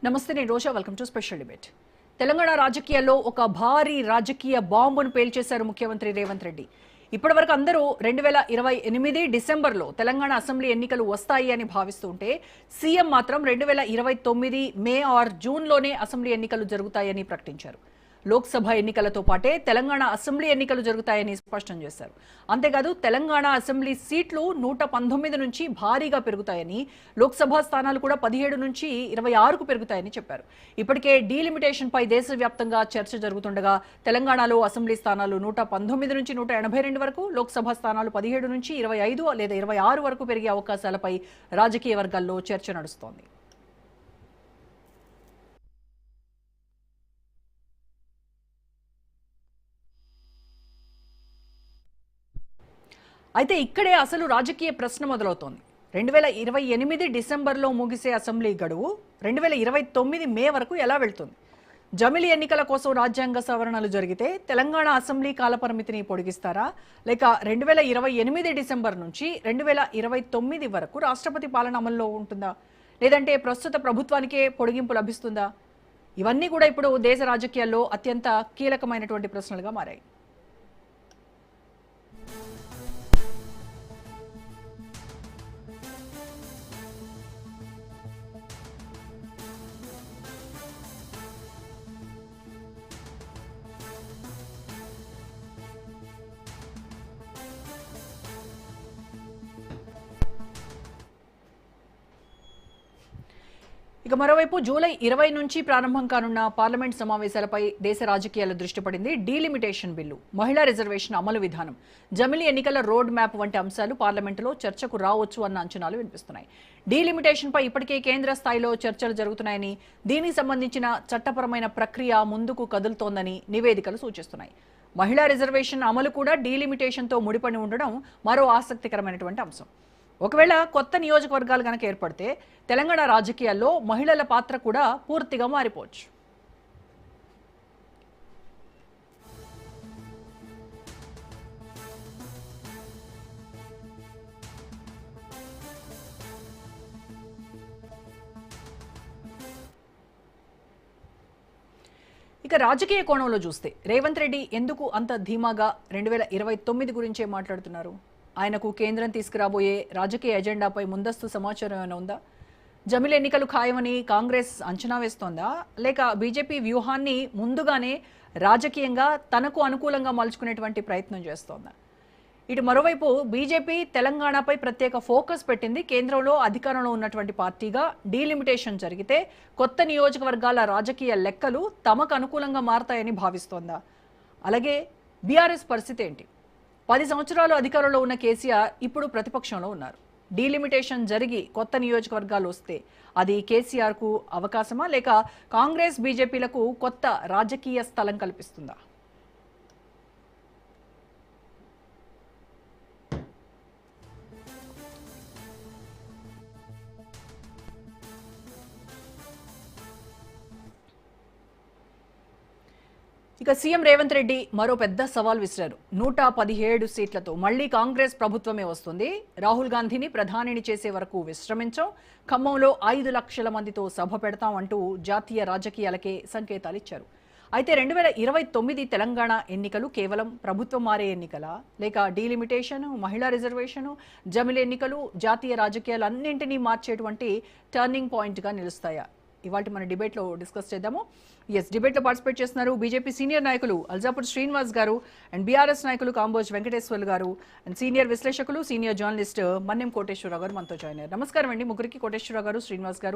నమస్తే, నేను Roja. Welcome to special debate. Telangana రాజకీయాల్లో ఒక భారీ రాజకీయ బాంబును పేల్చేశారు ముఖ్యమంత్రి రేవంత్ రెడ్డి. ఇప్పటివరకు అందరూ 2028 డిసెంబర్లో తెలంగాణ అసెంబ్లీ ఎన్నికలు వస్తాయి అని భావిస్తుంటే సీఎం మాత్రం 2029 మే ఆర్ జూన్లోనే అసెంబ్లీ ఎన్నికలు జరుగుతాయని ప్రకటించారు. లోక్సభ ఎన్నికలతో పాటే తెలంగాణ అసెంబ్లీ ఎన్నికలు జరుగుతాయని స్పష్టం చేశారు. అంతేకాదు తెలంగాణ అసెంబ్లీ సీట్లు 119 నుంచి భారీగా పెరుగుతాయని, లోక్సభ స్థానాలు కూడా 17 నుంచి 26కు పెరుగుతాయని చెప్పారు. ఇప్పటికే డీలిమిటేషన్ పై దేశవ్యాప్తంగా చర్చ జరుగుతుండగా తెలంగాణలో అసెంబ్లీ స్థానాలు 119 నుంచి 182 వరకు, లోక్సభ స్థానాలు 17 నుంచి 25 లేదా 26 వరకు పెరిగే అవకాశాలపై రాజకీయ వర్గాల్లో చర్చ నడుస్తోంది. అయితే ఇక్కడే అసలు రాజకీయ ప్రశ్న మొదలవుతోంది. 2028 డిసెంబర్లో ముగిసే అసెంబ్లీ గడువు 2029 మే వరకు ఎలా వెళ్తుంది? జమిలీ ఎన్నికల కోసం రాజ్యాంగ సవరణలు జరిగితే తెలంగాణ అసెంబ్లీ కాలపరిమితిని పొడిగిస్తారా, లేక 2028 డిసెంబర్ నుంచి 2029 వరకు రాష్ట్రపతి పాలన అమల్లో ఉంటుందా, లేదంటే ప్రస్తుత ప్రభుత్వానికే పొడిగింపు లభిస్తుందా? ఇవన్నీ కూడా ఇప్పుడు దేశ రాజకీయాల్లో అత్యంత కీలకమైనటువంటి ప్రశ్నలుగా మారాయి. ఇక మరోవైపు జూలై 20 నుంచి ప్రారంభం కానున్న పార్లమెంట్ సమావేశాలపై దేశ రాజకీయాల దృష్టి పడింది. డీలిమిటేషన్ బిల్లు, మహిళా రిజర్వేషన్ అమలు విధానం, జమిలీ ఎన్నికల రోడ్ మ్యాప్ వంటి అంశాలు పార్లమెంటులో చర్చకు రావచ్చు అన్న అంచనాలు వినిపిస్తున్నాయి. డీలిమిటేషన్ పై ఇప్పటికే కేంద్ర స్థాయిలో చర్చలు జరుగుతున్నాయని, దీనికి సంబంధించిన చట్టపరమైన ప్రక్రియ ముందుకు కదులుతోందని నివేదికలు సూచిస్తున్నాయి. మహిళా రిజర్వేషన్ అమలు కూడా డీలిమిటేషన్తో ముడిపడి ఉండడం మరో ఆసక్తికరమైనటువంటి అంశం. ఒకవేళ కొత్త నియోజకవర్గాలు కనుక ఏర్పడితే తెలంగాణ రాజకీయాల్లో మహిళల పాత్ర కూడా పూర్తిగా మారిపోవచ్చు. ఇక రాజకీయ కోణంలో చూస్తే రేవంత్ రెడ్డి ఎందుకు అంత ధీమాగా 2029 గురించే మాట్లాడుతున్నారు? ఆయనకు కేంద్రం తీసుకురాబోయే రాజకీయ ఎజెండాపై ముందస్తు సమాచారం ఏమైనా ఉందా? జమిలీ ఎన్నికలు ఖాయమని కాంగ్రెస్ అంచనా వేస్తోందా, లేక బీజేపీ వ్యూహాన్ని ముందుగానే రాజకీయంగా తనకు అనుకూలంగా మలుచుకునేటువంటి ప్రయత్నం చేస్తోందా? ఇటు మరోవైపు బీజేపీ తెలంగాణపై ప్రత్యేక ఫోకస్ పెట్టింది. కేంద్రంలో అధికారంలో ఉన్నటువంటి పార్టీగా డీలిమిటేషన్ జరిగితే కొత్త నియోజకవర్గాల రాజకీయ లెక్కలు తమకు అనుకూలంగా మారతాయని భావిస్తోందా? అలాగే బీఆర్ఎస్ పరిస్థితి ఏంటి? 10 సంవత్సరాలు అధికారంలో ఉన్న కేసీఆర్ ఇప్పుడు ప్రతిపక్షంలో ఉన్నారు. డీలిమిటేషన్ జరిగి కొత్త నియోజకవర్గాలు వస్తే అది కేసీఆర్కు అవకాశమా, లేక కాంగ్రెస్ బీజేపీలకు కొత్త రాజకీయ స్థలం కల్పిస్తుందా? ఇక సీఎం రేవంత్ రెడ్డి మరో పెద్ద సవాల్ విసిరారు. 117 సీట్లతో మళ్లీ కాంగ్రెస్ ప్రభుత్వమే వస్తుంది, రాహుల్ గాంధీని ప్రధానిని చేసే వరకు విశ్రమించాం, ఖమ్మంలో 5 లక్షల మందితో సభ పెడతాం అంటూ జాతీయ రాజకీయాలకే సంకేతాలు ఇచ్చారు. అయితే 2029 తెలంగాణ ఎన్నికలు కేవలం ప్రభుత్వం మారే ఎన్నికలా, లేక డీలిమిటేషన్, మహిళా రిజర్వేషను, జమిలీ ఎన్నికలు జాతీయ రాజకీయాలన్నింటినీ మార్చేటువంటి టర్నింగ్ పాయింట్గా నిలుస్తాయా? ఇవాళ మన డిబేట్లో డిస్కస్ చేద్దాము. డిబేట్లో పార్టిసిపేట్ చేస్తున్నారు బీజేపీ సీనియర్ నాయకులు అల్జాపూర్ శ్రీనివాస్ గారు అండ్ బీఆర్ఎస్ నాయకులు కాంబోజ్ వెంకటేశ్వర్లు గారు అండ్ సీనియర్ విశ్లేషకులు, సీనియర్ జర్నలిస్ట్ మన్నెం కోటేశ్వరరావు గారు మనతో జాయిన్ అయ్యారు. నమస్కారం అండి ముగ్గురికి, కోటేశ్వరరావు గారు, శ్రీనివాస్ గారు.